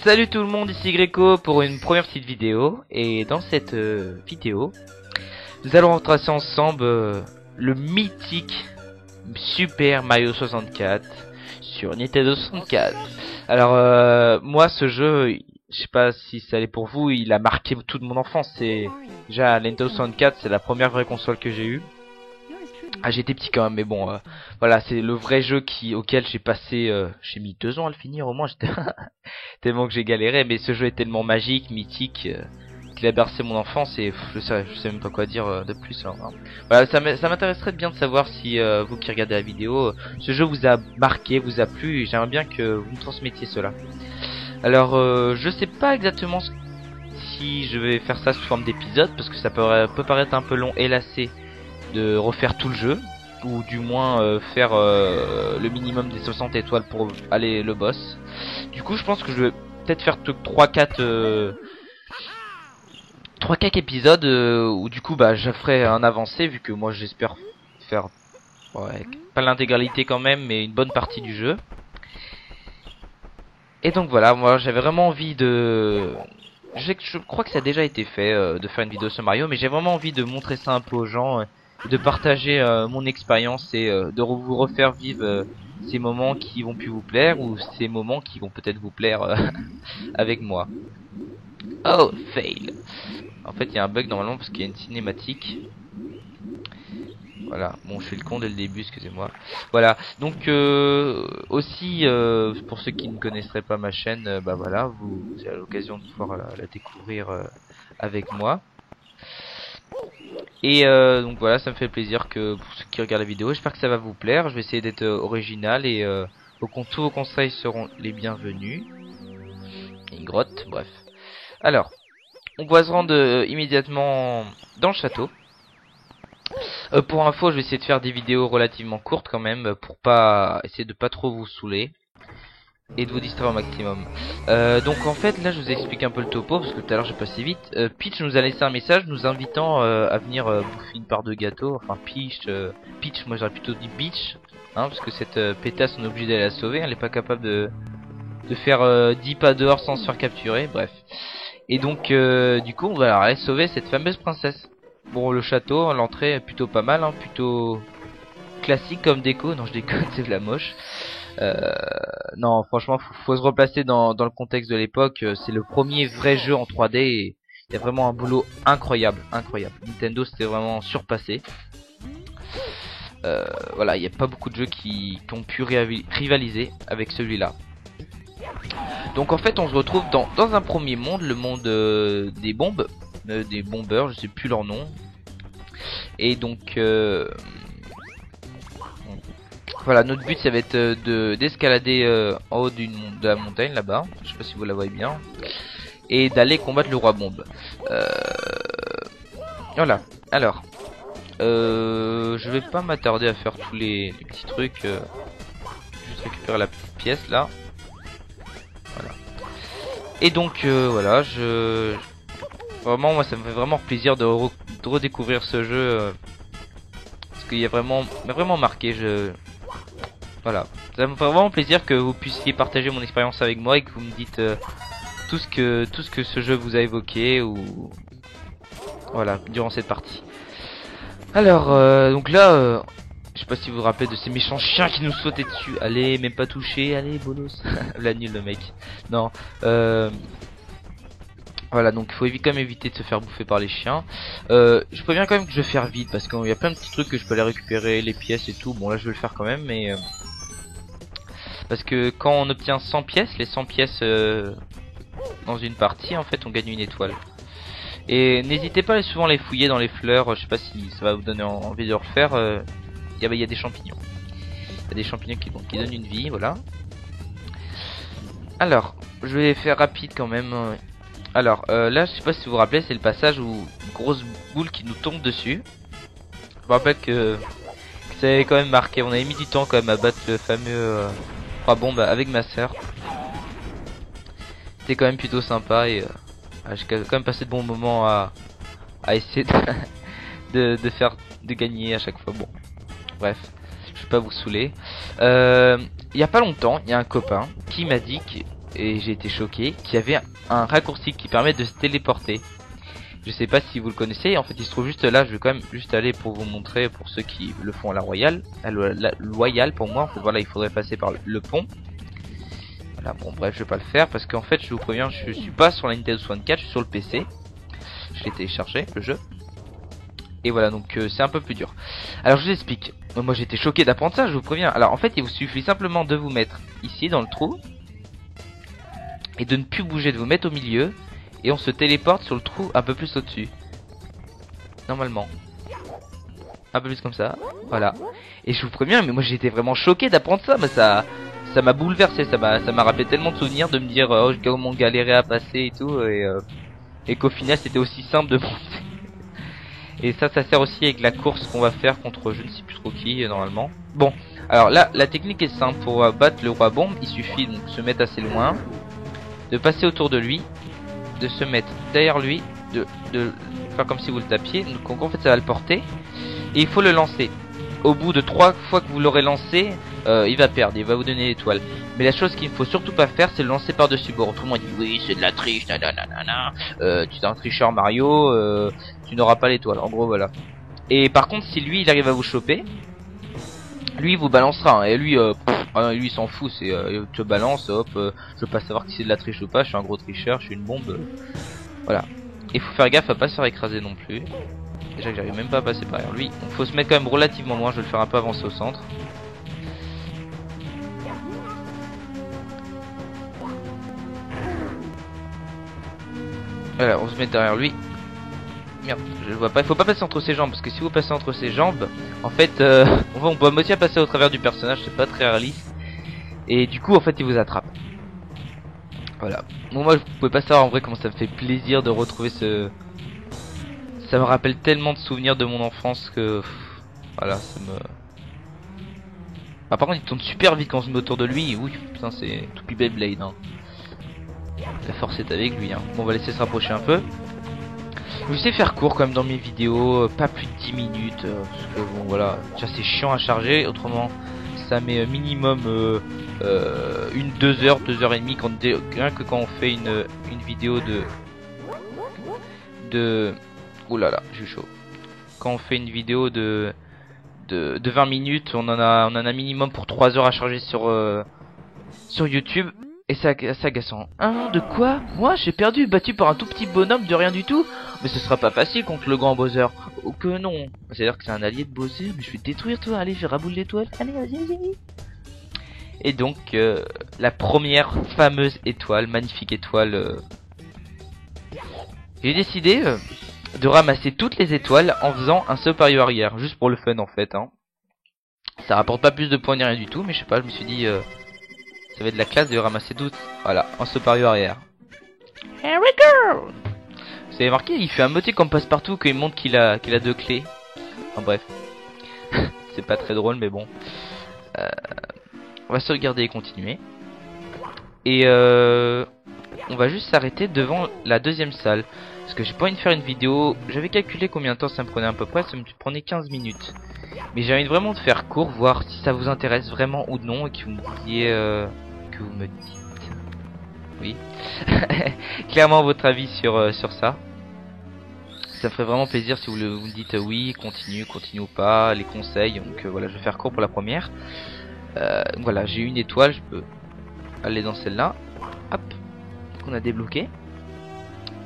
Salut tout le monde, ici Greco pour une première petite vidéo. Et dans cette vidéo, nous allons retracer ensemble le mythique Super Mario 64 sur Nintendo 64. Alors moi ce jeu, je sais pas si ça allait pour vous, il a marqué toute mon enfance. C'est déjà Nintendo 64, c'est la première vraie console que j'ai eue. Ah, j'étais petit quand même, mais bon, voilà, c'est le vrai jeu auquel j'ai passé, j'ai mis 2 ans à le finir au moins, j'étais tellement que j'ai galéré, mais ce jeu est tellement magique, mythique, qu'il a bercé mon enfance et je sais même pas quoi dire de plus. Alors, hein. Voilà, ça m'intéresserait bien de savoir si vous qui regardez la vidéo, ce jeu vous a marqué, vous a plu, et j'aimerais bien que vous me transmettiez cela. Alors, je sais pas exactement si je vais faire ça sous forme d'épisode, parce que ça peut paraître un peu long et lassé de refaire tout le jeu, ou du moins faire le minimum des 60 étoiles pour aller le boss. Du coup je pense que je vais peut-être faire 3-4 épisodes où du coup bah je ferai un avancé, vu que moi j'espère faire pas l'intégralité quand même, mais une bonne partie du jeu. Et donc voilà, moi j'avais vraiment envie de... Je crois que ça a déjà été fait de faire une vidéo sur Mario, mais j'ai vraiment envie de montrer ça un peu aux gens, de partager mon expérience et de vous refaire vivre ces moments qui vont plus vous plaire, ou ces moments qui vont peut-être vous plaire avec moi. Oh, fail. En fait il y a un bug normalement parce qu'il y a une cinématique. Voilà, bon je fais le con dès le début, excusez-moi. Voilà, donc aussi pour ceux qui ne connaisseraient pas ma chaîne, bah voilà, vous avez l'occasion de pouvoir la découvrir avec moi. Et donc voilà, ça me fait plaisir que pour ceux qui regardent la vidéo, j'espère que ça va vous plaire. Je vais essayer d'être original et tous vos conseils seront les bienvenus. Une grotte, bref. Alors, on va se rendre immédiatement dans le château. Pour info, je vais essayer de faire des vidéos relativement courtes quand même, pour pas essayer de pas trop vous saouler et de vous distraire au maximum. Donc en fait là je vous explique un peu le topo, parce que tout à l'heure j'ai passé vite. Peach nous a laissé un message nous invitant à venir bouffer une part de gâteau. Enfin Peach, moi j'aurais plutôt dit Beach, hein, parce que cette pétasse on est obligé d'aller la sauver. Elle est pas capable de faire 10 pas dehors sans se faire capturer, bref. Et donc du coup on va aller sauver cette fameuse princesse. Bon, le château, l'entrée est plutôt pas mal, hein, plutôt classique comme déco. Non, je déconne, c'est de la moche. Non, franchement, faut se replacer dans le contexte de l'époque. C'est le premier vrai jeu en 3D et il y a vraiment un boulot incroyable, incroyable. Nintendo s'était vraiment surpassé. Voilà, il n'y a pas beaucoup de jeux qui ont pu rivaliser avec celui-là. Donc en fait, on se retrouve dans un premier monde, le monde des bombes. Des bombeurs, je sais plus leur nom. Et donc voilà, notre but ça va être d'escalader en haut de la montagne là-bas, je sais pas si vous la voyez bien, et d'aller combattre le roi bombe. Voilà, alors je vais pas m'attarder à faire tous les petits trucs, juste récupérer la pièce là. Voilà. Et donc voilà, vraiment, moi ça me fait vraiment plaisir de redécouvrir ce jeu, parce qu'il y a vraiment marqué. Voilà, ça me fait vraiment plaisir que vous puissiez partager mon expérience avec moi et que vous me dites tout ce que ce jeu vous a évoqué, ou voilà, durant cette partie. Alors donc là je sais pas si vous vous rappelez de ces méchants chiens qui nous sautaient dessus. Allez, même pas toucher, allez bolos. La nul le mec. Non, voilà, donc il faut quand même éviter de se faire bouffer par les chiens. Je préviens quand même que je vais faire vite, parce qu'il y a plein de petits trucs que je peux aller récupérer, les pièces et tout. Bon là je vais le faire quand même, mais parce que quand on obtient 100 pièces, les 100 pièces dans une partie, en fait on gagne une étoile. Et n'hésitez pas à souvent les fouiller dans les fleurs, je sais pas si ça va vous donner envie de le refaire. Il y a des champignons. Il y a des champignons qui donnent une vie, voilà. Alors, je vais faire rapide quand même. Alors là je sais pas si vous vous rappelez, c'est le passage où une grosse boule qui nous tombe dessus. Je me rappelle que ça avait quand même marqué. On avait mis du temps quand même à battre le fameux roi bombe avec ma soeur. C'était quand même plutôt sympa et j'ai quand même passé de bons moments à essayer de gagner à chaque fois. Bon, bref, je vais pas vous saouler. Il y a pas longtemps, il y a un copain qui m'a dit et j'ai été choqué, qu'il y avait un raccourci qui permet de se téléporter. Je sais pas si vous le connaissez, en fait il se trouve juste là, je vais quand même juste aller pour vous montrer, pour ceux qui le font à la royale, loyale pour moi, en fait voilà, il faudrait passer par le pont. Voilà, bon bref, je vais pas le faire parce qu'en fait je vous préviens, je suis pas sur la Nintendo 64, je suis sur le PC. Je l'ai téléchargé, le jeu. Et voilà, donc c'est un peu plus dur. Alors je vous explique. Moi j'étais choqué d'apprendre ça, je vous préviens. Alors en fait il vous suffit simplement de vous mettre ici dans le trou. Et de ne plus bouger, de vous mettre au milieu. Et on se téléporte sur le trou un peu plus au-dessus. Normalement. Un peu plus comme ça. Voilà. Et je vous préviens, mais moi j'étais vraiment choqué d'apprendre ça. Mais ça m'a bouleversé, ça m'a rappelé tellement de souvenirs de me dire oh, comment on galérait à passer et tout. Et qu'au final c'était aussi simple de monter. Et ça sert aussi avec la course qu'on va faire contre je ne sais plus trop qui normalement. Bon, alors là la technique est simple. Pour battre le roi bombe, il suffit donc de se mettre assez loin, de passer autour de lui, de se mettre derrière lui, de faire comme si vous le tapiez. Donc en fait ça va le porter. Et il faut le lancer. Au bout de 3 fois que vous l'aurez lancé, il va perdre, il va vous donner l'étoile. Mais la chose qu'il ne faut surtout pas faire, c'est le lancer par-dessus bord. Autrement, il dit oui, c'est de la triche, nanana, tu es un tricheur Mario, tu n'auras pas l'étoile. En gros, voilà. Et par contre, si lui, il arrive à vous choper, lui, il vous balancera. Hein, et lui, lui, il s'en fout. C'est, il te balance, hop. Je veux pas savoir si c'est de la triche ou pas. Je suis un gros tricheur, je suis une bombe. Voilà. Il faut faire gaffe à pas se faire écraser non plus. Déjà que j'arrive même pas à passer par lui. Donc faut se mettre quand même relativement loin. Je vais le faire un peu avancer au centre. Voilà, on se met derrière lui. Merde, je le vois pas. Il faut pas passer entre ses jambes parce que si vous passez entre ses jambes, en fait, on peut moitié passer au travers du personnage. C'est pas très réaliste. Et du coup, en fait, il vous attrape. Voilà. Bon, moi, vous pouvez pas savoir en vrai comment ça me fait plaisir de retrouver ce. Ça me rappelle tellement de souvenirs de mon enfance que voilà, ça me. Ah, par contre, il tourne super vite quand on se met autour de lui. Oui, putain, c'est tout Beyblade. Hein. La force est avec lui. Hein. Bon, on va laisser se rapprocher un peu. Je sais faire court quand même dans mes vidéos, pas plus de 10 minutes. Parce que bon, voilà, déjà c'est chiant à charger. Autrement, ça met minimum 2 heures, 2 heures et demie. Rien que quand on fait une vidéo de oh là là, j'ai chaud. Quand on fait une vidéo de 20 minutes, on en a minimum pour 3 heures à charger sur YouTube. Et c'est agaçant. Hein, de quoi? Moi j'ai perdu, battu par un tout petit bonhomme de rien du tout? Mais ce sera pas facile contre le grand Bowser. Oh que non. C'est-à-dire que c'est un allié de Bowser, mais je vais te détruire toi. Allez, fais raboule l'étoile. Allez, vas-y. Et donc la première fameuse étoile, magnifique étoile. J'ai décidé de ramasser toutes les étoiles en faisant un saut pari arrière, juste pour le fun en fait. Hein. Ça rapporte pas plus de points ni rien du tout, mais je sais pas, je me suis dit ça va être de la classe de ramasser toutes. Voilà, en saut pari arrière. Here we go. Vous avez remarqué, il fait un motif comme passe-partout qu'il montre qu'il a 2 clés. Enfin bref, c'est pas très drôle, mais bon. On va se regarder et continuer. Et on va juste s'arrêter devant la deuxième salle. Parce que j'ai pas envie de faire une vidéo. J'avais calculé combien de temps ça me prenait à peu près. Ça me prenait 15 minutes. Mais j'ai envie vraiment de faire court, voir si ça vous intéresse vraiment ou non. Et que vous me disiez que vous me dites oui clairement votre avis sur ça. Ça ferait vraiment plaisir si vous me dites oui, continue ou pas, les conseils. Donc voilà, je vais faire court pour la première. Voilà, j'ai une étoile, je peux aller dans celle-là. Hop, qu'on a débloqué.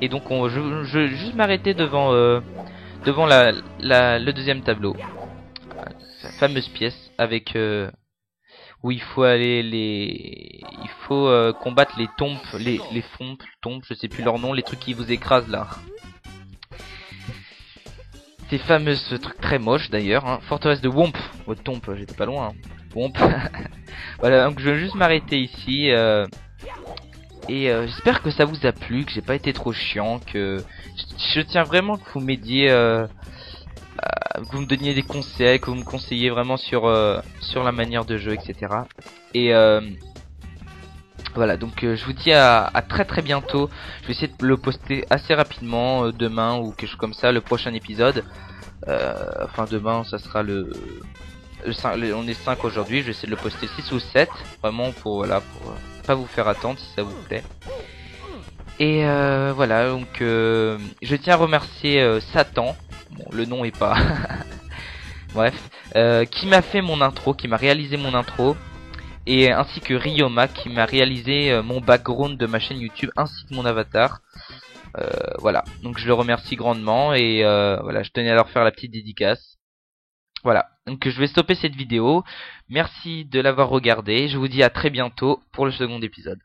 Et donc je vais juste m'arrêter devant le deuxième tableau. La fameuse pièce avec où il faut aller combattre les tombes, les tombes, je sais plus leur nom, les trucs qui vous écrasent là. Ces fameuses trucs très moches d'ailleurs, hein. Forteresse de Womp, votre tombe, j'étais pas loin. Hein. Womp. Voilà, donc je vais juste m'arrêter ici. Et j'espère que ça vous a plu, que j'ai pas été trop chiant, que je tiens vraiment que vous m'aidiez, que vous me donniez des conseils, que vous me conseilliez vraiment sur la manière de jeu, etc. Et voilà, donc je vous dis à très bientôt. Je vais essayer de le poster assez rapidement, demain ou quelque chose comme ça, le prochain épisode. Enfin demain, ça sera on est 5 aujourd'hui, je vais essayer de le poster 6 ou 7, vraiment pour voilà, pour pas vous faire attendre si ça vous plaît. Et voilà, donc je tiens à remercier Satan, bon, le nom est pas... Bref, qui m'a fait mon intro, qui m'a réalisé mon intro, et ainsi que Ryoma qui m'a réalisé mon background de ma chaîne YouTube ainsi que mon avatar. Voilà, donc je le remercie grandement et voilà, je tenais à leur faire la petite dédicace. Voilà, donc je vais stopper cette vidéo. Merci de l'avoir regardé. Je vous dis à très bientôt pour le second épisode.